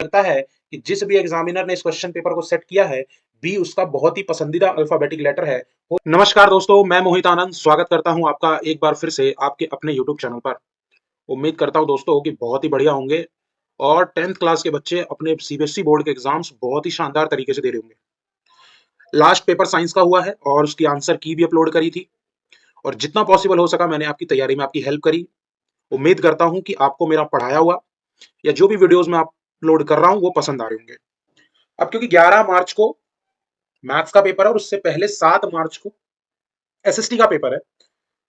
लगता है कि जिस भी एग्जामिनर ने इस क्वेश्चन पेपर को सेट किया है, बी उसका बहुत ही पसंदीदा अल्फाबेटिक लेटर है। नमस्कार दोस्तों, मैं मोहित आनंद स्वागत करता हूं आपका एक बार फिर से आपके अपने यूट्यूब चैनल पर। उम्मीद करता हूं दोस्तों कि बहुत ही बढ़िया होंगे और 10th क्लास के बच्चे अपने सीबीएसई बोर्ड के एग्जाम्स बहुत ही शानदार तरीके से दे रहे होंगे। लास्ट पेपर साइंस का हुआ है और उसकी आंसर की भी अपलोड करी थी और जितना पॉसिबल हो सका मैंने आपकी तैयारी में आपकी हेल्प करी। उम्मीद करता हूं कि आपको मेरा पढ़ाया हुआ या जो भी वीडियोस मैं अपलोड कर रहा हूं वो पसंद आ रहे होंगे। अब क्योंकि 11 मार्च को मैथ्स का पेपर है और उससे पहले 7 मार्च को एसएसटी का पेपर है,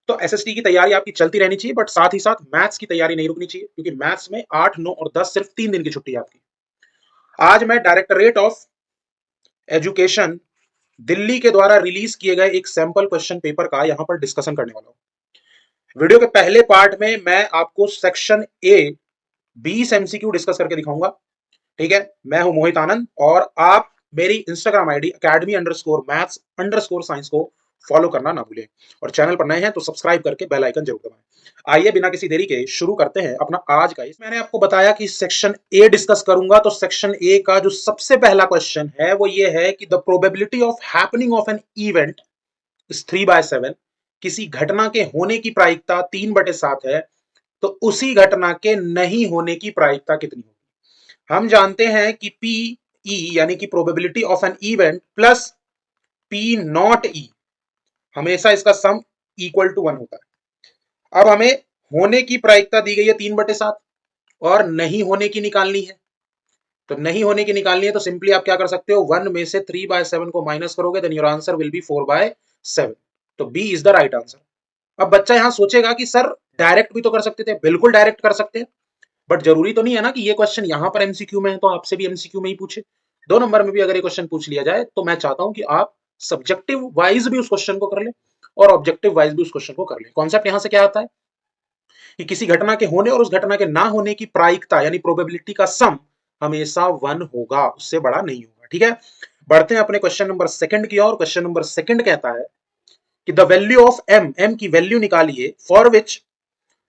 तो एसएसटी की तैयारी आपकी चलती रहनी चाहिए, बट साथ ही साथ मैथ्स की तैयारी नहीं रुकनी चाहिए, क्योंकि मैथ्स में 8, 9 और 10 सिर्फ 3 दिन की छुट्टी है आपकी। आज मैं डायरेक्टरेट ऑफ एजुकेशन दिल्ली के द्वारा रिलीज किए गए एक सैंपल क्वेश्चन पेपर का यहां पर डिस्कशन करने वाला हूं। वीडियो के पहले पार्ट में मैं आपको सेक्शन ए 20 एमसीक्यू डिस्कस करके दिखाऊंगा। ठीक है, मैं हूं मोहित आनंद और आप मेरी इंस्टाग्राम आईडी academy_maths_science को फॉलो करना ना भूलें और चैनल पर नए हैं तो सब्सक्राइब करके बेल आइकन जरूर दबाएं। आइए बिना किसी देरी के शुरू करते हैं अपना आज का। मैंने आपको बताया कि सेक्शन ए डिस्कस करूंगा, तो सेक्शन ए का जो सबसे पहला क्वेश्चन है वो ये है कि the probability of happening of an event is 3/7। किसी घटना के होने की प्रायिकता 3/7 है, तो उसी घटना के नहीं होने की प्रायिकता कितनी होगी। हम जानते हैं कि पी ई यानी कि probability of an event plus P not E, हमेशा इसका सम इक्वल टू 1 होता है। अब हमें होने की प्रायिकता दी गई है 3/7 और नहीं होने की निकालनी है। तो नहीं होने की निकालनी है तो सिंपली आप क्या कर सकते हो, 1 में से 3/7 को माइनस करोगे, then your answer will be 4/7। तो B is the right answer. अब बच्चा यहां सोचेगा कि सर डायरेक्ट भी तो कर सकते थे। बिल्कुल डायरेक्ट कर सकते हैं, बट जरूरी तो नहीं है ना कि ये क्वेश्चन यहां पर एमसीक्यू में है तो आपसे भी एमसीक्यू में ही पूछे। 2 नंबर में भी अगर ये क्वेश्चन पूछ लिया जाए तो मैं चाहता हूं कि आप सब्जेक्टिव वाइज भी उस क्वेश्चन को कर ले और ऑब्जेक्टिव वाइज भी उस क्वेश्चन को कर ले। कॉन्सेप्ट यहां से क्या आता है कि किसी घटना के होने और उस घटना के ना होने की प्रायिकता यानी प्रोबेबिलिटी का सम हमेशा 1 होगा, उससे बड़ा नहीं होगा। ठीक है, बढ़ते हैं अपने क्वेश्चन नंबर सेकंड की ओर। क्वेश्चन नंबर सेकंड कहता है कि the value of M, M की वैल्यू निकालिए for which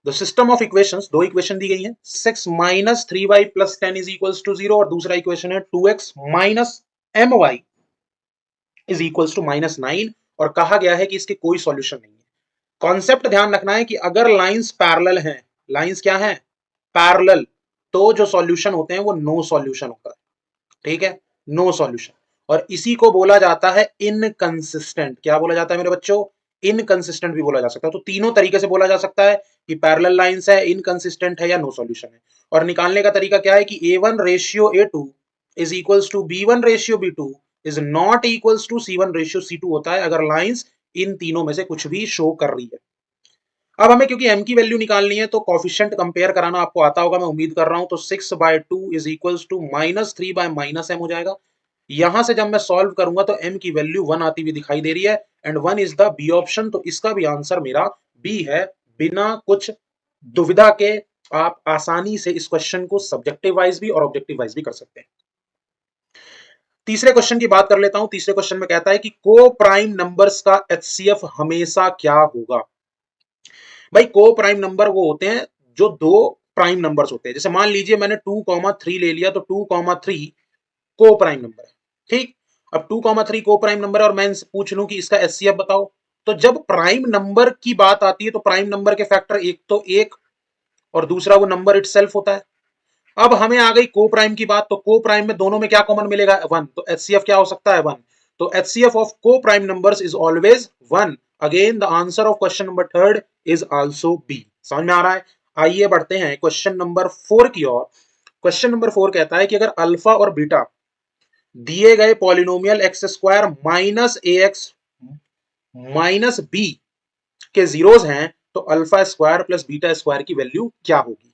the system of equations, दो इक्वेशन दी गई हैं, 6 minus 3y plus 10 is equals to 0 और दूसरा इक्वेशन है 2x minus my is equals to -9 और कहा गया है कि इसके कोई सॉल्यूशन नहीं है। कॉन्सेप्ट ध्यान रखना है कि अगर लाइंस पैरेलल हैं, लाइंस क्या हैं, पैरेलल, तो जो सॉल्यूशन होते हैं वो नो सॉल्यूशन होता है। ठीक है, नो सॉल्यूशन। और इसी को बोला जाता है इनकंसिस्टेंट। क्या बोला जाता है मेरे बच्चों, इनकंसिस्टेंट भी बोला जा सकता है। तो तीनों तरीके से बोला जा सकता है कि पैरेलल लाइंस है, इनकंसिस्टेंट है या नो सॉल्यूशन है। और निकालने का तरीका क्या है कि a1 ratio a2 is equals to b1 ratio b2 is not equals to c1 ratio c2 होता है अगर लाइंस इन तीनों में से कुछ भी शो कर रही है। अब हमें क्योंकि m की वैल्यू निकालनी है तो कॉफिशिएंट कंपेयर कराना आपको आता होगा, मैं उम्मीद कर रहा हूं। तो 6/2 इज इक्वल्स टू -3/-m हो जाएगा। यहां से जब मैं सॉल्व करूंगा तो m की वैल्यू 1 आती हुई दिखाई दे रही है and 1 is the B option, तो इसका भी आंसर मेरा बी है। बिना कुछ दुविधा के आप आसानी से इस क्वेश्चन को सब्जेक्टिव वाइज भी और ऑब्जेक्टिव वाइज भी कर सकते हैं। तीसरे क्वेश्चन की बात कर लेता हूं। तीसरे क्वेश्चन में कहता है कि को प्राइम नंबर्स का एचसीएफ हमेशा क्या होगा। भाई को प्राइम नंबर वो होते हैं जो दो प्राइम नंबर्स होते हैं। जैसे मान लीजिए मैंने 2,3 ले लिया, तो 2,3 को प्राइम नंबर है। ठीक, अब 2,3 को प्राइम नंबर है और मैं पूछ लूं कि इसका एचसीएफ बताओ, तो जब प्राइम नंबर की बात आती है तो प्राइम नंबर के फैक्टर एक तो एक और दूसरा वो नंबर इटसेल्फ होता है। अब हमें आ गई को प्राइम की बात, तो को प्राइम में दोनों में क्या कॉमन मिलेगा, 1, तो एचसीएफ क्या हो सकता है, 1। तो एचसीएफ ऑफ को prime numbers is always 1। Again the answer of question number third is also be. समझ में आ रहा है। आइए बढ़ते हैं क्वेश्चन नंबर 4 की ओर। क्वेश्चन नंबर 4 कहता है कि अगर अल्फा और बीटा दिए गए पॉलिनोमियल एक्स स्क्वायर माइनस ए एक्स माइनस बी के जीरोज हैं तो alpha square plus beta square की वैल्यू क्या होगी।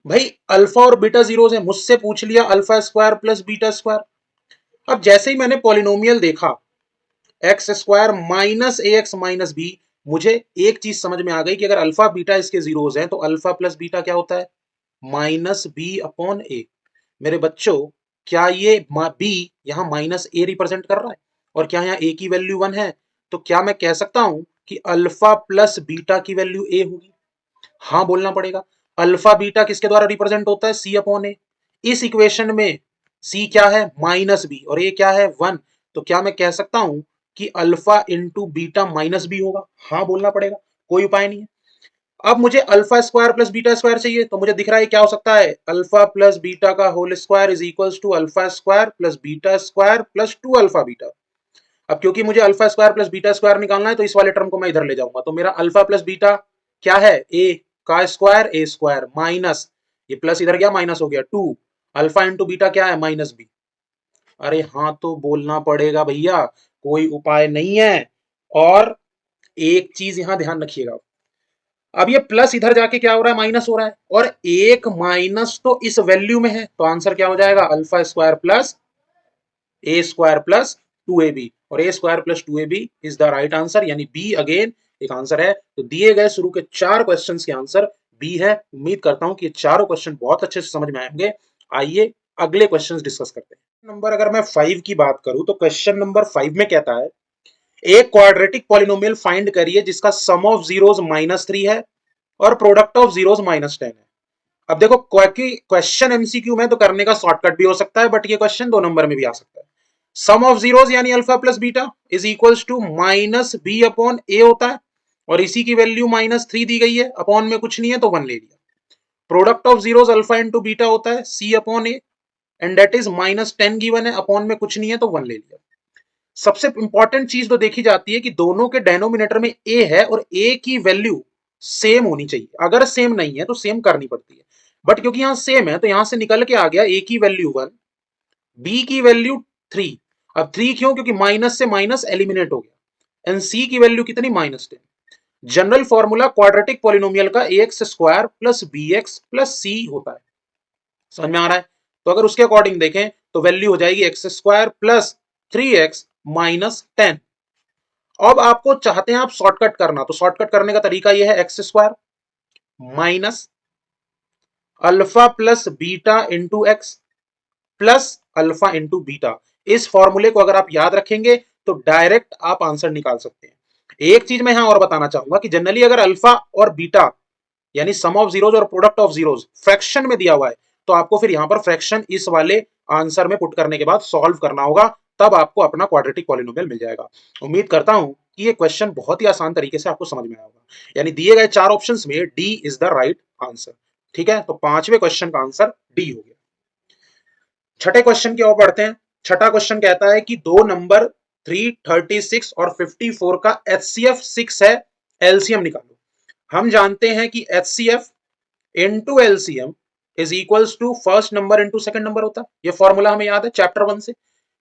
भाई अल्फा और बीटा जीरोज है, मुझसे पूछ लिया alpha square plus beta square. अब जैसे ही मैंने पॉलिनोमियल देखा एक्स स्क्वायर माइनस ए एक्स माइनस बी, मुझे एक चीज समझ में आ गई कि अगर अल्फा बीटा इसके जीरोज हैं तो अल्फा प्लस बीटा क्या होता है, -b/a। मेरे बच्चों, क्या ये बी यहां -a रिप्रेजेंट कर रहा है और क्या यहाँ a की वैल्यू 1 है, तो क्या मैं कह सकता हूं कि अल्फा प्लस बीटा की वैल्यू a होगी। हाँ बोलना पड़ेगा। अल्फा बीटा किसके द्वारा रिप्रेजेंट होता है, c/a। इस इक्वेशन में c क्या है -b और a क्या है 1, तो क्या मैं कह सकता हूं कि alpha into beta minus B होगा? हाँ बोलना पड़ेगा, कोई उपाय नहीं है। अब मुझे alpha square plus beta square चाहिए, तो मुझे दिख रहा है क्या हो सकता है, अल्फा प्लस बीटा का whole square is equals to alpha square plus beta square plus 2 alpha beta. अब क्योंकि मुझे alpha square plus beta square निकालना है, तो इस वाले टर्म को मैं इधर ले जाऊंगा, तो मेरा अल्फा प्लस बीटा क्या है, ए का स्क्वायर ए स्क्वायर माइनस ये प्लस इधर गया माइनस हो गया 2 अल्फा इंटू बीटा क्या है -b। अरे हाँ तो बोलना पड़ेगा भैया, कोई उपाय नहीं है। और एक चीज यहां ध्यान रखिएगा, अब ये प्लस इधर जाके क्या हो रहा है, माइनस हो रहा है, और एक माइनस तो इस वैल्यू में है, तो आंसर क्या हो जाएगा, alpha square plus a square plus 2ab, और a square plus 2ab is the right answer, यानी बी अगेन एक आंसर है। तो दिए गए शुरू के 4 क्वेश्चंस के आंसर बी है। उम्मीद करता हूं कि ये चारों क्वेश्चन बहुत अच्छे से समझ में आएंगे। आइए अगले क्वेश्चंस डिस्कस करते हैं। नंबर अगर मैं 5 की बात करूं, तो क्वेश्चन नंबर 5 में कहता है एक क्वाड्रेटिक पॉलिनोमियल फाइंड करिए जिसका सम ऑफ जीरोस -3 है और प्रोडक्ट ऑफ जीरोस -10 है। अब देखो क्वेश्चन एमसीक्यू में तो करने का शॉर्टकट भी हो सकता है, बट ये क्वेश्चन 2 नंबर में भी आ सकता है। सम ऑफ जीरोस यानी alpha plus beta is equals to -b upon a होता है, और इसी की वैल्यू -3 दी गई है, अपॉन में कुछ नहीं है तो 1 ले लिया। Product of zeros alpha into beta होता है c upon A, and that is -10 given है, अपॉन में कुछ नहीं है तो 1 ले लिया। सबसे इंपॉर्टेंट चीज तो देखी जाती है कि दोनों के डेनोमिनेटर में a है और a की वैल्यू सेम होनी चाहिए। अगर सेम नहीं है तो सेम करनी पड़ती है, बट क्योंकि यहां सेम है तो यहां से निकल के आ गया a की वैल्यू 1, b की वैल्यू 3। अब 3 क्यों, क्योंकि माइनस से माइनस एलिमिनेट हो गया, एंड c की वैल्यू कितनी -10। जनरल फॉर्मूला क्वाड्रेटिक पॉलिनोमियल का ax square plus bx plus c होता है। समझ में आ रहा है? तो अगर उसके अकॉर्डिंग देखें तो वैल्यू हो जाएगी एक्स स्क्वायर प्लस 3x -10। अब आपको चाहते हैं आप शॉर्टकट करना, तो शॉर्टकट करने का तरीका यह है x square minus alpha plus beta into x plus alpha into beta. इस फॉर्मूले को अगर आप याद रखेंगे तो डायरेक्ट आप आंसर निकाल सकते हैं। एक चीज मैं यहां और बताना चाहूंगा कि जनरली अगर अल्फा और बीटा यानी सम ऑफ जीरोस और प्रोडक्ट ऑफ जीरोस फ्रैक्शन में दिया हुआ है, तो आपको फिर यहां पर फ्रैक्शन इस वाले आंसर में पुट करने के बाद सॉल्व करना होगा, तब आपको अपना क्वाड्रेटिक पॉलिनोमियल मिल जाएगा। उम्मीद करता हूं कि ये क्वेश्चन बहुत ही आसान तरीके से आपको समझ में आया होगा, यानी दिए गए 4 ऑप्शंस में D is the right answer. ठीक है, तो 5वें क्वेश्चन का आंसर डी हो गया। छठे क्वेश्चन की ओर बढ़ते हैं। छठा क्वेश्चन कहता है कि दो नंबर 3, 36 और 54 का HCF 6 है, एलसीएम निकालो। हम जानते हैं कि HCF into LCM is equals to first number into second number होता है। ये फॉर्मूला हमें याद है चैप्टर 1 से।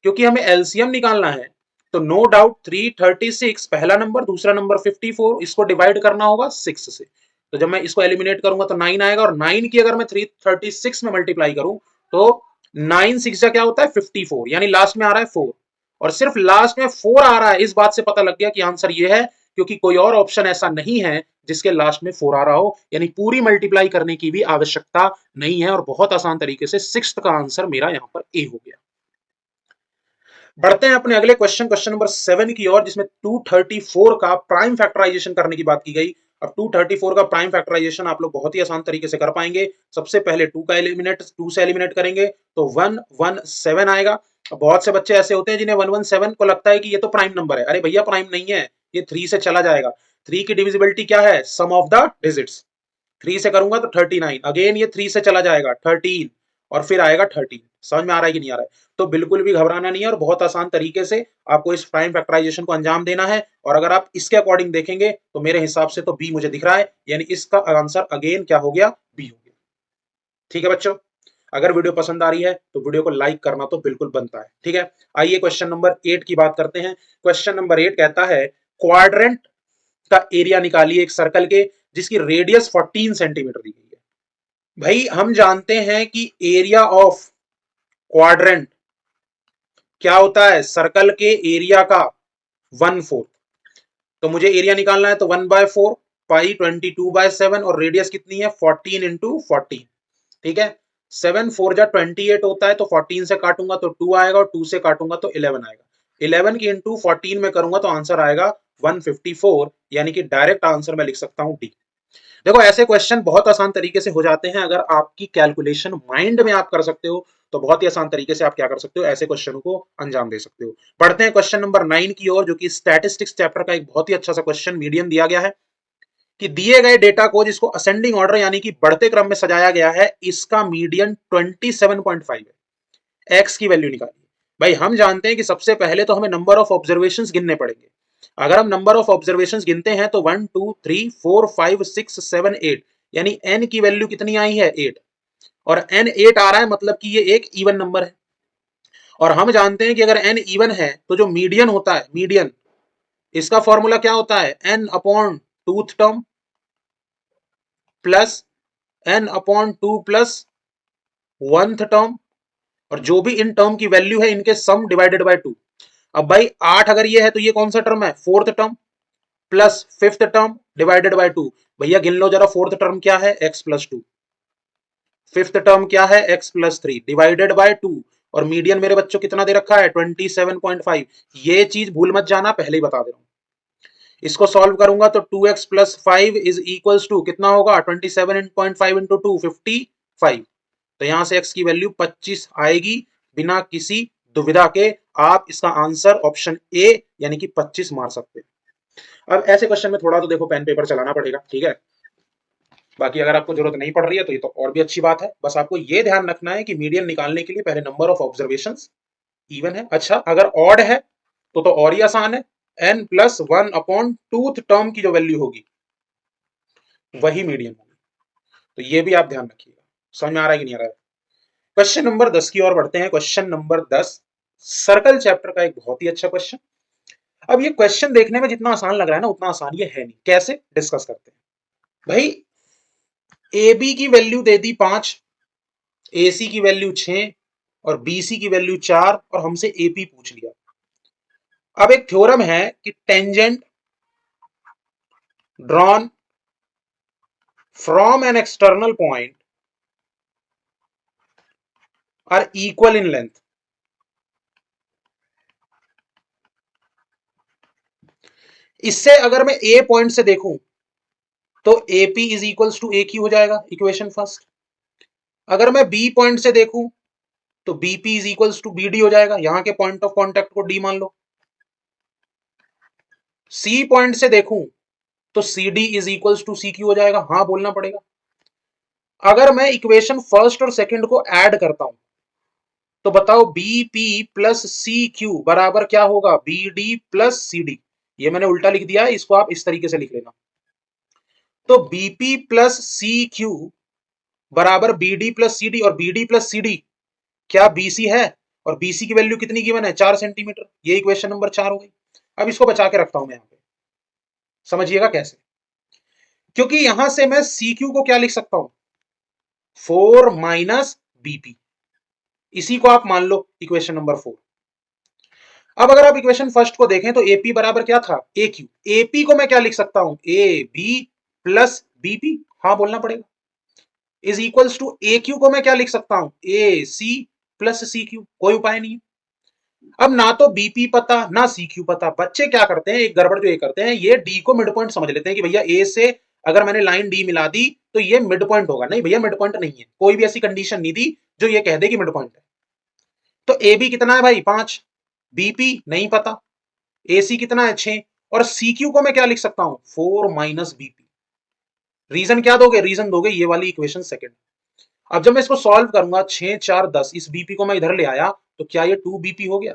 क्योंकि हमें एलसीएम निकालना है तो नो डाउट 336 पहला नंबर, दूसरा नंबर 54, इसको डिवाइड करना होगा 6 से। तो जब मैं इसको एलिमिनेट करूंगा तो 9 आएगा, और 9 की अगर मैं 336 में मल्टीप्लाई करूं तो 9 6 क्या होता है 54, यानी लास्ट में आ रहा है 4, और सिर्फ लास्ट में 4 आ रहा है, इस बात से पता लग गया कि आंसर ये है, क्योंकि कोई और ऑप्शन ऐसा नहीं है जिसके लास्ट में 4 आ रहा हो, यानी पूरी मल्टीप्लाई करने की भी आवश्यकता नहीं है, और बहुत आसान तरीके से 6th का आंसर मेरा यहां पर ए हो गया। बढ़ते हैं अपने अगले क्वेश्चन नंबर 7 की ओर, जिसमें 234 का प्राइम फैक्टराइजेशन करने की बात की गई। अब 234 का प्राइम फैक्टराइजेशन आप लोग बहुत ही आसान तरीके से कर पाएंगे। सबसे पहले 2 से एलिमिनेट करेंगे तो 117 आएगा। बहुत से बच्चे ऐसे होते हैं जिन्हें 117 को लगता है कि ये तो प्राइम नंबर है। अरे भैया प्राइम नहीं है, ये 3 से चला जाएगा। 3 की डिविजिबिलिटी क्या है, सम ऑफ द डिजिट्स। 3 से करूंगा तो 39, अगेन ये 3 से चला जाएगा 13, और फिर आएगा 13। समझ में आ रहा है कि नहीं आ रहा है? तो बिल्कुल भी घबराना नहीं है, और बहुत आसान तरीके से आपको इस प्राइम फैक्टराइजेशन को अंजाम देना है। और अगर आप इसके अकॉर्डिंग देखेंगे तो मेरे हिसाब से तो बी मुझे दिख रहा है, यानी इसका आंसर अगेन क्या हो गया, बी हो गया। ठीक है बच्चों, अगर वीडियो पसंद आ रही है तो वीडियो को लाइक करना तो बिल्कुल बनता है। ठीक है, आइए क्वेश्चन नंबर 8 की बात करते हैं। क्वेश्चन नंबर 8 कहता है क्वाड्रेंट का एरिया निकालिए एक सर्कल के जिसकी रेडियस 14 सेंटीमीटर दी गई है। भाई हम जानते हैं कि एरिया ऑफ क्वाड्रेंट क्या होता है, सर्कल के एरिया का 1/4। तो मुझे एरिया निकालना है तो 1/4 पाई 22/7, और रेडियस कितनी है 14 इंटू 14। ठीक है, 7 4 जा 28 होता है, तो 14 से काटूंगा तो 2 आएगा, और 2 से काटूंगा तो 11 आएगा। 11 की इंटू 14 में करूंगा तो आंसर आएगा 154, यानी कि डायरेक्ट आंसर मैं लिख सकता हूं डी। देखो ऐसे क्वेश्चन बहुत आसान तरीके से हो जाते हैं, अगर आपकी कैलकुलेशन माइंड में आप कर सकते हो तो बहुत ही आसान तरीके से आप क्या कर सकते हो, ऐसे क्वेश्चनों को अंजाम दे सकते हो। पढ़ते हैं क्वेश्चन नंबर 9 की ओर, जो कि स्टैटिस्टिक्स चैप्टर का एक बहुत ही अच्छा सा क्वेश्चन मीडियन दिया गया है कि दिए गए डेटा को जिसको असेंडिंग ऑर्डर यानी कि बढ़ते क्रम में सजाया गया है, इसका मीडियन 27.5 है, एक्स की वैल्यू निकालिए। भाई हम जानते हैं कि सबसे पहले तो हमें नंबर ऑफ ऑब्जर्वेशन गिनने पड़ेंगे। अगर हम नंबर ऑफ ऑब्जर्वेशन गिनते हैं तो 1 2 3 4 5 6 7 8, यानी एन की वैल्यू कितनी आई है 8, और एन 8 आ रहा है मतलब कि ये एक इवन नंबर है। और हम जानते हैं कि अगर एन इवन है तो जो मीडियन होता है, मीडियन, इसका फॉर्मूला क्या होता है, n upon twoth term plus n upon 2 plus oneth term, और जो भी इन टर्म की वैल्यू है इनके सम डिवाइडेड बाय 2। अब भाई 8 अगर ये है तो ये कौन सा टर्म है, fourth term, plus fifth term divided by 2। भैया गिन लो जरा, फोर्थ टर्म क्या है, x प्लस 2, फिफ्थ टर्म क्या है, x प्लस 3 डिवाइडेड बाय 2, और मीडियन मेरे बच्चों कितना दे रखा है 27.5। ये चीज भूल मत जाना, पहले ही बता दे रहा हूं। इसको सॉल्व करूंगा तो 2x plus 5 is equals to कितना होगा, 27.5 इंटू 2 55। तो यहां से x की वैल्यू 25 आएगी बिना किसी दुविधा के। आप इसका आंसर ऑप्शन ए यानी कि 25 मार सकते हैं। अब ऐसे क्वेश्चन में थोड़ा तो देखो पेन पेपर चलाना पड़ेगा, ठीक है। बाकी अगर आपको जरूरत नहीं पड़ रही है तो ये तो और भी अच्छी बात है। बस आपको ये ध्यान रखना है कि मीडियन निकालने के लिए पहले नंबर ऑफ ऑब्जर्वेशन इवन है, अच्छा अगर ऑड है तो और ही आसान है, n plus 1 upon twoth term की जो वैल्यू होगी वही मीडियन होगी। तो ये भी आप ध्यान रखिएगा। समझ में आ रहा है कि नहीं आ रहा है। क्वेश्चन नंबर 10 की ओर बढ़ते हैं। क्वेश्चन नंबर 10 सर्कल चैप्टर का एक बहुत ही अच्छा क्वेश्चन। अब ये क्वेश्चन देखने में जितना आसान लग रहा है ना उतना आसान ये है नहीं। कैसे, डिस्कस करते हैं। भाई ए बी की वैल्यू दे दी 5, ए सी की वैल्यू 6 और बी सी की वैल्यू 4, और हमसे ए पी पूछ लिया। अब एक थ्योरम है कि tangent drawn from an external point are equal in length. इससे अगर मैं ए पॉइंट से देखूं तो A P is equals to A Q हो जाएगा, इक्वेशन फर्स्ट। अगर मैं बी पॉइंट से देखूं तो BP is equals to B D हो जाएगा, यहां के पॉइंट ऑफ कॉन्टेक्ट को डी मान लो। सी पॉइंट से देखूं तो C D is equals to C Q हो जाएगा, हाँ बोलना पड़ेगा। अगर मैं इक्वेशन फर्स्ट और सेकंड को ऐड करता हूं तो बताओ बीपी प्लस सी क्यू बराबर क्या होगा, B D plus C D. ये मैंने उल्टा लिख दिया है, इसको आप इस तरीके से लिख लेना। तो बीपी प्लस सी क्यू बराबर B D plus C D, और B D plus C D क्या बीसी है, और बीसी की वैल्यू कितनी गिवन है 4 सेंटीमीटर। ये इक्वेशन नंबर 4 हो गई। अब इसको बचा के रखता हूं मैं यहां पे, समझिएगा कैसे। क्योंकि यहां से मैं सी क्यू को क्या लिख सकता हूं, 4 माइनस बीपी, इसी को आप मान लो इक्वेशन नंबर 4। अब अगर आप इक्वेशन फर्स्ट को देखें तो एपी बराबर क्या था, ए क्यू। एपी को मैं क्या लिख सकता हूं, ए बी प्लस बीपी, हाँ बोलना पड़ेगा, is equals to A Q को मैं क्या लिख सकता हूं, ए सी प्लस सी क्यू। कोई उपाय नहीं है। अब ना तो बीपी पता ना सी क्यू पता, बच्चे क्या करते हैं, एक गड़बड़ जो ये करते हैं, ये डी को मिड पॉइंट समझ लेते हैं कि भैया ए से अगर मैंने लाइन डी मिला दी तो ये मिड पॉइंट होगा। नहीं भैया, मिड पॉइंट नहीं है, कोई भी ऐसी कंडीशन नहीं दी जो ये कह दे कि मिड पॉइंट है। तो ए बी कितना है भाई 5, बीपी नहीं पता, ए सी कितना है 6, और सी क्यू को मैं क्या लिख सकता हूं 4 माइनस बीपी। रीजन क्या दोगे, रीजन दोगे ये वाली इक्वेशन सेकंड। अब जब मैं इसको सॉल्व करूंगा 6 4 10, इस बीपी को मैं इधर ले आया तो क्या ये 2 बीपी हो गया।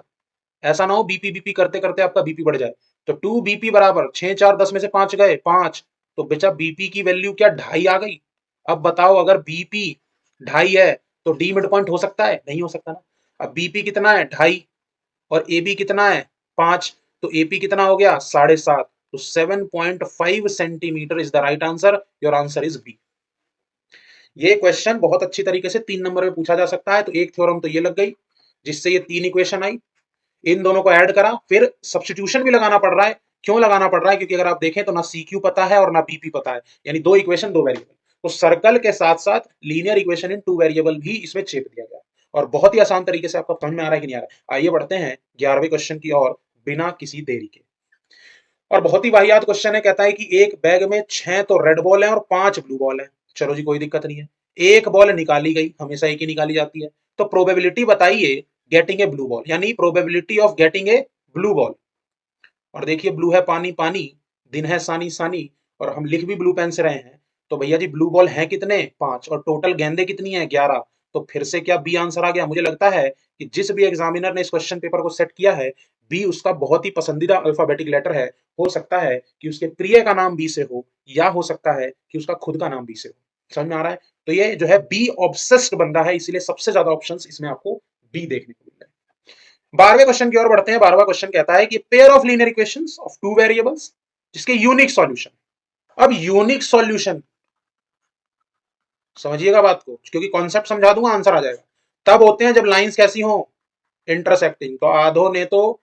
ऐसा ना हो बीपी बीपी करते करते आपका बीपी बढ़ जाए। तो 2 बीपी बराबर 6 4 10 में से 5 गए 5, तो बेचा बीपी की वैल्यू क्या 2.5 आ गई। अब बताओ अगर बीपी 2.5 है तो डी मिड पॉइंट हो सकता है, नहीं हो सकता ना। अब बीपी कितना है 2.5 और ए बी कितना है 5, तो एपी कितना हो गया 7.5। तो 7.5 centimetre is the right answer. Your answer is B. ये क्वेश्चन बहुत अच्छी तरीके से 3 नंबर में पूछा जा सकता है। तो एक थ्योरम तो ये लग गई जिससे ये 3 इक्वेशन आई, इन दोनों को ऐड करा, फिर सब्स्टिट्यूशन भी लगाना पड़ रहा है। क्यों लगाना पड़ रहा है, क्योंकि अगर आप देखें तो ना सी क्यू पता है और ना बीपी पता है, यानी 2 इक्वेशन 2 वेरिएबल। तो सर्कल के साथ साथ लीनियर इक्वेशन इन 2 वेरिएबल भी इसमें चेप दिया गया, और बहुत ही आसान तरीके से आपको समझ में आ रहा है कि नहीं आ रहा है। आइए बढ़ते हैं 11वें क्वेश्चन की ओर बिना किसी देरी के। और बहुत ही वाहियात क्वेश्चन है, कहता है कि एक बैग में 6 तो रेड बॉल है और 5 ब्लू बॉल है। चलो जी, कोई दिक्कत नहीं है, एक बॉल निकाली गई, हमेशा एक ही निकाली जाती है। तो प्रोबेबिलिटी बताइए गेटिंग ए ब्लू बॉल, यानी probability of getting a blue ball. और देखिए ब्लू है पानी पानी, दिन है सानी सानी, और हम लिख भी ब्लू पेन से रहे हैं। तो भैया जी ब्लू बॉल है कितने, 5, और टोटल गेंदे कितनी है, 11। तो फिर से क्या बी आंसर आ गया? मुझे लगता है कि जिस भी एग्जामिनर ने इस क्वेश्चन पेपर को सेट किया है, बी उसका बहुत ही पसंदीदा अल्फाबेटिक लेटर है। हो सकता है कि उसके प्रिय का नाम बी से हो, या हो सकता है कि उसका खुद का नाम बी से हो। समझ में आ रहा है? तो ये जो है बी ऑब्सेस्ड बंदा है, इसीलिए सबसे ज्यादा ऑप्शंस इसमें आपको बी देखने को मिल रहे हैं। 12वें क्वेश्चन की ओर बढ़ते हैं। 12वां क्वेश्चन कहता है कि pair of linear equations of two variables जिसके यूनिक सॉल्यूशन। अब यूनिक सॉल्यूशन समझिएगा बात को, क्योंकि कॉन्सेप्ट समझा दूंगा आंसर आ जाएगा। तब होते हैं जब लाइंस कैसी हो, इंटरसेक्टिंग। तो आधो ने तो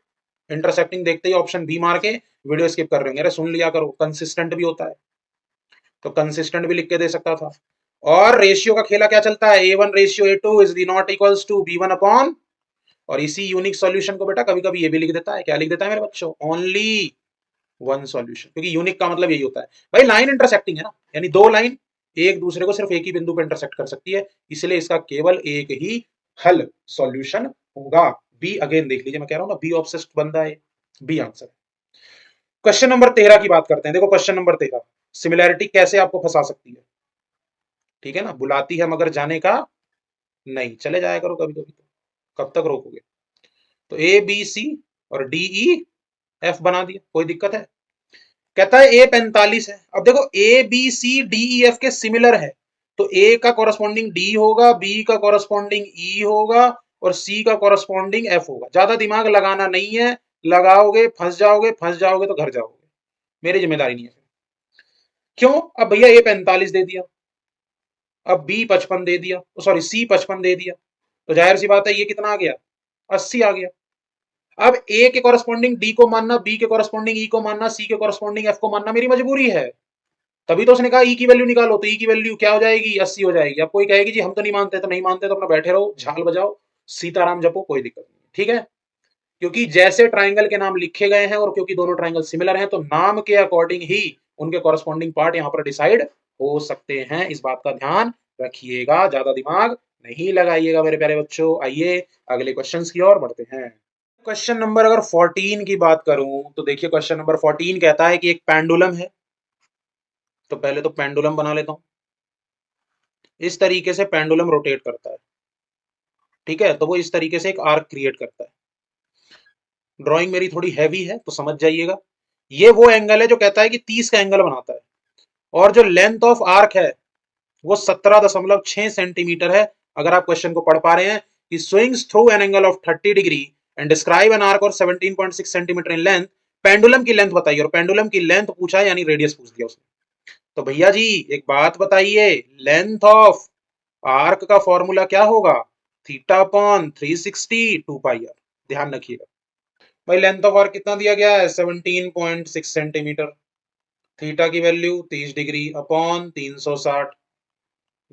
इंटरसेक्टिंग देखते ही ऑप्शन बी मार के वीडियो स्किप कर रहे हैं। अरे सुन लिया करो, कंसिस्टेंट भी होता है, तो कंसिस्टेंट भी लिख के दे सकता था। और रेशियो का खेला क्या चलता है, A1 ratio A2 is not equals to B1 upon, और इसी यूनिक सॉल्यूशन को बेटा कभी कभी ये भी लिख देता है, क्या लिख देता है मेरे बच्चों, ओनली वन सॉल्यूशन। क्योंकि यूनिक का मतलब यही होता है भाई, लाइन इंटरसेक्टिंग है ना, यानी दो लाइन एक दूसरे को सिर्फ एक ही बिंदु पर इंटरसेक्ट कर सकती है, इसलिए इसका केवल एक ही हल सॉल्यूशन होगा। बी अगेन देख लीजिए, मैं कह रहा हूं ना बी ऑब्सेस्ड बंदा है, बी आंसर। क्वेश्चन नंबर 13 की बात करते हैं। देखो क्वेश्चन नंबर 13, सिमिलैरिटी कैसे आपको फंसा सकती है। ठीक है ना, बुलाती है मगर जाने का नहीं, चले जाया करो कभी कभी, तो कब तक रोकोगे। तो ए बी सी और डी ई एफ बना दिया, कोई दिक्कत है? कहता है ए 45 है। अब देखो A B C D E F के सिमिलर है, तो ए का कॉरस्पॉन्डिंग डी होगा, बी का कॉरस्पॉन्डिंग ई होगा, और सी का कॉरस्पॉन्डिंग एफ होगा। ज्यादा दिमाग लगाना नहीं है, लगाओगे फंस जाओगे, फंस जाओगे तो घर जाओगे, मेरी जिम्मेदारी नहीं है। क्यों? अब भैया ए 45 दे दिया, अब बी 55 दे दिया, सॉरी सी 55 दे दिया, तो जाहिर सी बात है ये कितना आ गया, 80 आ गया। अब ए के कॉरस्पॉन्डिंग डी को मानना, बी के कॉरस्पॉन्डिंग ई को मानना, सी के कॉरस्पॉन्डिंग एफ को मानना मेरी मजबूरी है। तभी तो उसने कहा ई की वैल्यू निकालो, तो ई की वैल्यू क्या हो जाएगी, 80 हो जाएगी। अब कोई कहेगी जी हम तो नहीं मानते, तो नहीं मानते तो अपना बैठे रहो, झाल बजाओ, सीताराम जपो, कोई दिक्कत नहीं। ठीक है, क्योंकि जैसे ट्राइंगल के नाम लिखे गए हैं और क्योंकि दोनों ट्राइंगल सिमिलर हैं, तो नाम के अकॉर्डिंग ही उनके कॉरस्पॉन्डिंग पार्ट यहाँ पर डिसाइड हो सकते हैं। इस बात का ध्यान रखिएगा, ज्यादा दिमाग नहीं लगाइएगा मेरे प्यारे बच्चों। आइए अगले क्वेश्चन की ओर बढ़ते हैं। क्वेश्चन नंबर अगर 14 की बात करूं, तो देखिए क्वेश्चन नंबर 14 कहता है कि एक पेंडुलम है। तो पहले तो पेंडुलम बना लेता हूं। इस तरीके से पेंडुलम रोटेट करता है, ठीक है, तो वो इस तरीके से एक आर्क क्रिएट करता है। ड्राइंग मेरी थोड़ी हैवी है तो समझ जाइएगा। ये वो एंगल है जो कहता है कि 30 का एंगल बनाता है, और जो लेंथ ऑफ आर्क है वो 17.6 सेंटीमीटर है। अगर आप क्वेश्चन को पढ़ पा रहे हैं कि swings through an angle of 30 degree and describe an arc और 17.6 सेंटीमीटर इन लेंथ। पेंडुलम की लेंथ बताइए, और पेंडुलम की लेंथ पूछा है, यानी रेडियस पूछ दिया उसने। तो भैया जी एक बात बताइए, लेंथ ऑफ आर्क का फॉर्मूला क्या होगा, थीटा अपॉन 360 2 पाई आर। ध्यान रखिएगा भाई, लेंथ ऑफ आर्क कितना दिया गया है, 17.6 सेंटीमीटर। थीटा की वैल्यू 30 डिग्री अपॉन 360,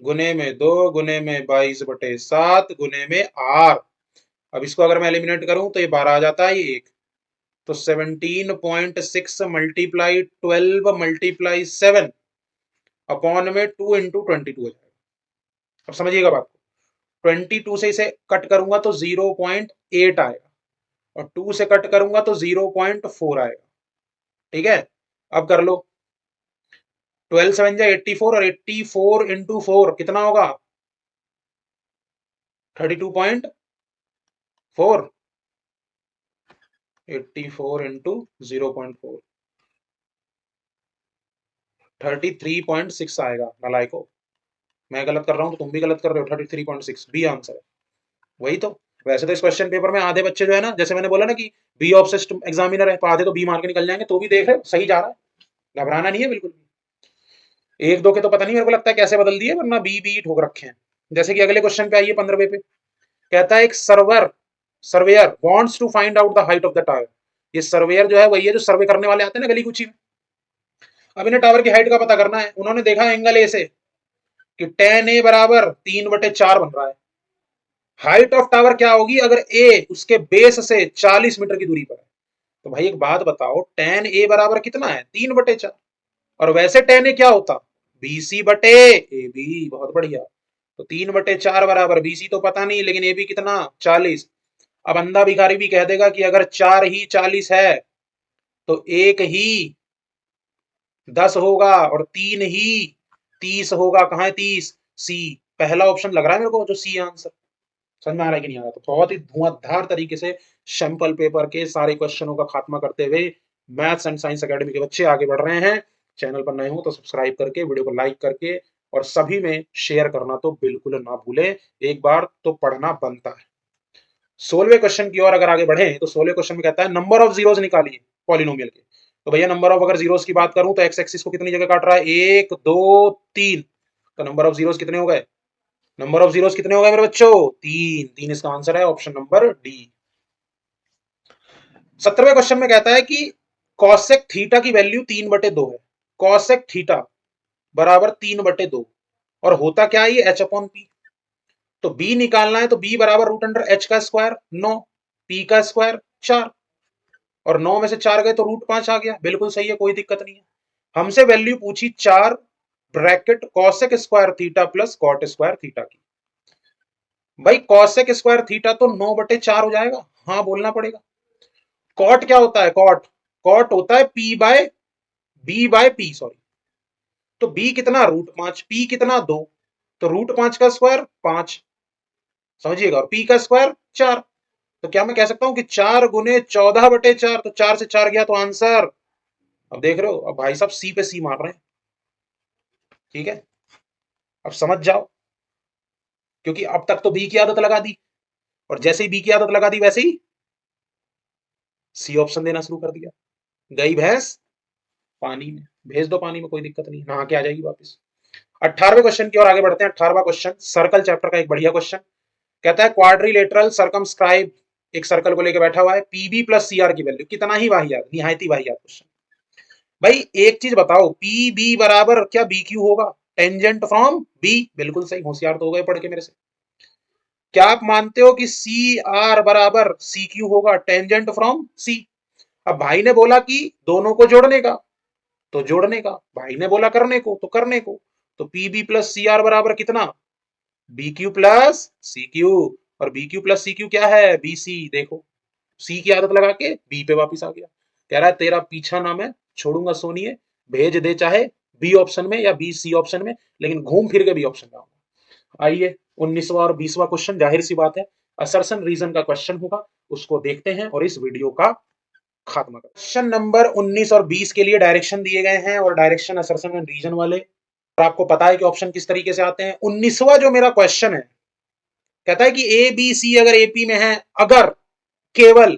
गुने में 2 गुने में 22/7 गुने में आर। अब इसको अगर मैं एलिमिनेट करूं तो ये 12 आ जाता है, ये एक। तो 17.6 मल्टीप्लाई 12 मल्टीप्लाई 7 अपॉन में 2 इंटू 22 हो जाएगा। अब समझिएगा बात को, 22 से इसे कट करूंगा तो 0.8 आएगा, और 2 से कट करूंगा तो 0.4 आएगा। ठीक है, अब कर लो, 12 7 जा 84, और 84 इंटू 4 कितना होगा, 32.4। 84 इंटू 0.4 33.6 आएगा। नालायको, मैं गलत कर रहा हूं तो तुम भी गलत कर रहे हो, 33.6 बी आंसर है। वही तो, वैसे तो इस क्वेश्चन पेपर में आधे बच्चे जो है ना, जैसे मैंने बोला ना कि बी ऑब्सेस्ड एग्जामिनर है, तो आधे तो बी मार के निकल जाएंगे, तो भी देख रहे हो सही जा रहा है, घबराना नहीं है बिल्कुल भी। एक दो के तो पता नहीं मेरे को लगता है कैसे बदल दिए, वरना बी बी ठोक रखे हैं। जैसे कि अगले क्वेश्चन पे आइए 15वें पे, कहता है एक surveyor wants to find out the height of the tower. ये सर्वेयर जो है वही है जो सर्वे करने वाले आते हैं ना गली कुची में। अब इन्हें टावर की हाइट का पता करना है। उन्होंने देखा एंगल ए से कि tan ए बराबर 3/4 बन रहा है। हाइट ऑफ टावर क्या होगी अगर ए उसके बेस से 40 मीटर की दूरी पर है, तो भाई एक बात बताओ, tan a बराबर कितना है? 3/4। और वैसे tan a क्या होता? BC बटे AB। बहुत बढ़िया। तो 3/4 बराबर BC तो पता नहीं, लेकिन AB कितना? 40। अब अंधा भिखारी भी कह देगा कि अगर 4 ही 40 है तो एक ही 10 होगा और 3 ही 30 होगा। कहाँ है 30? सी। पहला ऑप्शन लग रहा है मेरे को, जो सी आंसर। समझ में आ रहा है कि नहीं आ रहा? तो बहुत ही धुआंधार तरीके से सैंपल पेपर के सारे क्वेश्चनों का खात्मा करते हुए मैथ्स एंड साइंस एकेडमी के बच्चे आगे बढ़ रहे हैं। चैनल पर नए हो तो सब्सक्राइब करके, वीडियो को लाइक करके और सभी में शेयर करना तो बिल्कुल ना भूलें। एक बार तो पढ़ना बनता है। 16वें क्वेश्चन की ओर अगर आगे बढ़े तो 16वें क्वेश्चन में कहता है नंबर ऑफ जीरोस निकालिए पॉलिनोमियल के। तो भैया नंबर ऑफ अगर जीरोस की बात करूं तो एक्स एक्सिस को कितनी जगह काट रहा है? 1 2 3। तो नंबर ऑफ जीरोस कितने हो गए? नंबर ऑफ जीरोस कितने हो गए मेरे बच्चों? 3। 3 इसका आंसर है, ऑप्शन नंबर डी। 17वें क्वेश्चन में कहता है कि कॉसेक थीटा की वैल्यू 3/2 है। कॉसेक थीटा बराबर 3/2 और होता क्या है? ये एच अपॉन पी। तो बी निकालना है तो बी बराबर रूट अंडर एच का स्क्वायर 9, पी का स्क्वायर 4, और 9 में से 4 गए तो √5 आ गया। बिल्कुल सही है, कोई दिक्कत नहीं है। हमसे वैल्यू पूछी 4 bracket cosec square theta plus cot square theta की। भाई कॉसेक स्क्वायर थीटा तो 9/4 हो जाएगा। हाँ बोलना पड़ेगा। कॉट क्या होता है? कॉट कॉट होता है बी बाय पी, सॉरी। तो बी कितना? √5, पी कितना? 2। तो √5 का स्क्वायर 5, समझिएगा, और पी का स्क्वायर 4। तो क्या मैं कह सकता हूं कि 4 गुने 14/4? तो 4 से 4 गया तो आंसर। अब देख रहे हो, अब भाई साहब सी पे सी मार रहे हैं। ठीक है, अब समझ जाओ, क्योंकि अब तक तो बी की आदत लगा दी, और जैसे ही बी की आदत लगा दी वैसे ही सी ऑप्शन देना शुरू कर दिया। गई भैंस पानी में, भेज दो पानी में, कोई दिक्कत नहीं, नहा के आ जाएगी वापस। 18वें क्वेश्चन की ओर आगे बढ़ते हैं। 18वां क्वेश्चन सर्कल चैप्टर का एक बढ़िया क्वेश्चन। कहता है क्वाड्रिलेटरल सर्कमस्क्राइब, एक सर्कल को लेकर बैठा हुआ है, पीबी प्लस सीआर की वैल्यू। कितना ही वाहियात, निहायती वाहियात क्वेश्चन। भाई एक चीज बताओ, पी बी बराबर क्या बी क्यू होगा? Tangent from B. बिल्कुल सही, होशियार तो हो गए पढ़ के मेरे से। क्या आप मानते हो कि सी आर बराबर सी क्यू होगा? टेंजेंट फ्रॉम सी। अब भाई ने बोला कि दोनों को जोड़ने का, तो जोड़ने का। भाई ने बोला करने को, तो करने को। तो P B plus C R बराबर कितना? B Q plus C Q. और B Q plus C Q क्या है? B C. देखो, सी की आदत लगा के बी पे वापस आ गया। कह रहा है तेरा पीछा ना मैं छोड़ूंगा सोनिए, भेज दे चाहे बी ऑप्शन में या बी सी ऑप्शन में, लेकिन घूम फिर के बी ऑप्शन में आऊंगा। आइए 19वां और 20वां क्वेश्चन, जाहिर सी बात है असर्शन रीजन का क्वेश्चन होगा, उसको देखते हैं और इस वीडियो का खात्मा कर। क्वेश्चन नंबर 19 और 20 के लिए डायरेक्शन दिए गए हैं, और डायरेक्शन असर्शन एंड रीजन वाले, और आपको पता है कि ऑप्शन किस तरीके से आते हैं। 19वां जो मेरा क्वेश्चन है, कहता है कि ए बी सी अगर एपी में है, अगर केवल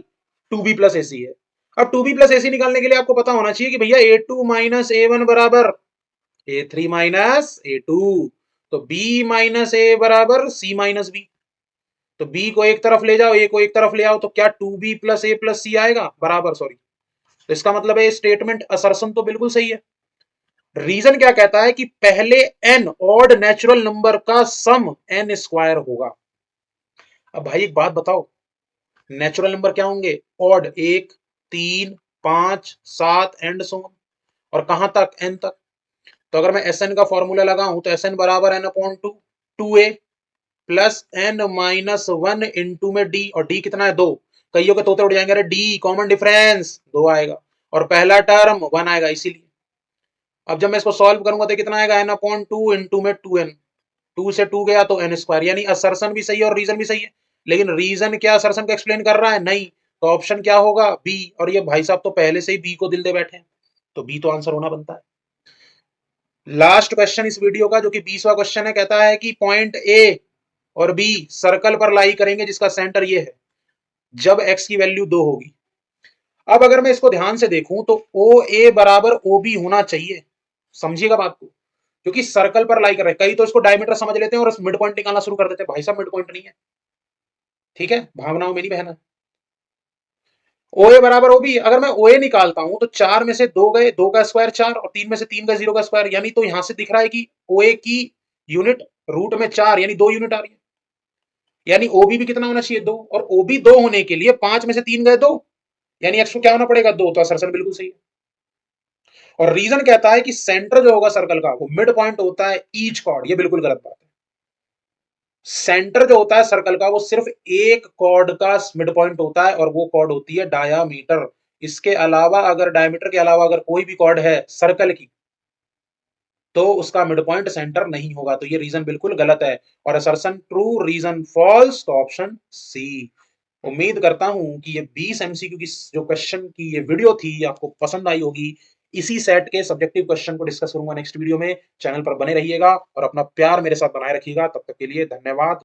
2b प्लस एसी है। अब 2b प्लस एसी निकालने के लिए आपको पता होना चाहिए कि भैया a2 माइनस a1 बराबर a3 माइनस a2। तो b माइनस a बराबर c माइनस b। तो b को एक तरफ ले जाओ, a को एक तरफ ले आओ, तो क्या 2b plus a plus c आएगा? बराबर, सॉरी। तो इसका मतलब है स्टेटमेंट असर्शन तो बिल्कुल सही है। रीजन क्या कहता है कि पहले n ऑड नेचुरल नंबर का सम n स्क्वायर होगा। अब भाई एक बात बताओ, नेचुरल नंबर क्या होंगे? Odd, 1 3 5 7 and so on. और कहां तक? n तक। तो अगर मैं एस एन का फॉर्मूला लगाऊं तो एस एन बराबर n upon 2, 2a plus n minus 1 into में d, और d कितना है? 2। कईयों के तोते उड़ जाएंगे, अरे d कॉमन डिफरेंस 2 आएगा, और पहला टर्म 1 आएगा, इसीलिए। अब जब मैं इसको सॉल्व करूंगा तो कितना आएगा? n अपॉन 2 इंटू में 2n। 2 से 2 गया तो n स्क्वायर। यानी असर्शन भी सही है और रीजन भी सही है, लेकिन रीजन क्या असर्शन को एक्सप्लेन कर रहा है? नहीं। तो ऑप्शन क्या होगा? बी। और ये भाई साहब तो पहले से ही बी को दिल दे बैठे हैं, तो बी तो आंसर होना बनता है। लास्ट क्वेश्चन इस वीडियो का, जो कि 20वां क्वेश्चन है, कहता है कि पॉइंट ए और बी सर्कल पर लाई करेंगे जिसका सेंटर ये है, जब x की वैल्यू 2 होगी। अब अगर मैं इसको ध्यान से देखूं तो ओ ए बराबर ओ बी होना चाहिए। समझिएगा बात को, क्योंकि सर्कल पर लाई कर रहे हैं। कई तो इसको डायमीटर समझ लेते हैं और मिड पॉइंट निकालना शुरू कर देते हैं। भाई साहब मिड पॉइंट नहीं है, ठीक है, भावनाओं में नहीं बहना। ओ ए बराबर ओ बी, अगर मैं ओ ए निकालता हूं तो 4 में से 2 गए, 2 का स्क्वायर 4, और 3 में से 3 गए, 0 का स्क्वायर। यानी तो यहां से दिख रहा है कि ओ ए की यूनिट रूट में 4, यानी 2 यूनिट आ रही है। यानी ओबी भी कितना होना चाहिए? 2। और ओबी 2 होने के लिए 5 में से 3 गए 2, यानी x को क्या होना पड़ेगा 2, तो असर्शन बिल्कुल सही है। और रीजन कहता है कि सेंटर जो होगा सर्कल का वो मिड पॉइंट होता है ईच कॉर्ड, ये बिल्कुल गलत बात है। सेंटर जो होता है सर्कल का वो सिर्फ एक कॉर्ड का मिड पॉइंट होता है और वो कॉर्ड होती है डायामीटर। इसके अलावा अगर डायमीटर के अलावा अगर कोई भी कॉर्ड है सर्कल की तो उसका मिड पॉइंट सेंटर नहीं होगा। तो ये रीजन बिल्कुल गलत है और असर्शन ट्रू, रीजन फॉल्स, तो ऑप्शन सी। उम्मीद करता हूं कि ये 20 एमसीक्यू की जो क्वेश्चन की ये वीडियो थी आपको पसंद आई होगी। इसी सेट के सब्जेक्टिव क्वेश्चन को डिस्कस करूंगा नेक्स्ट वीडियो में। चैनल पर बने रहिएगा और अपना प्यार मेरे साथ बनाए रखिएगा। तब तक के लिए धन्यवाद।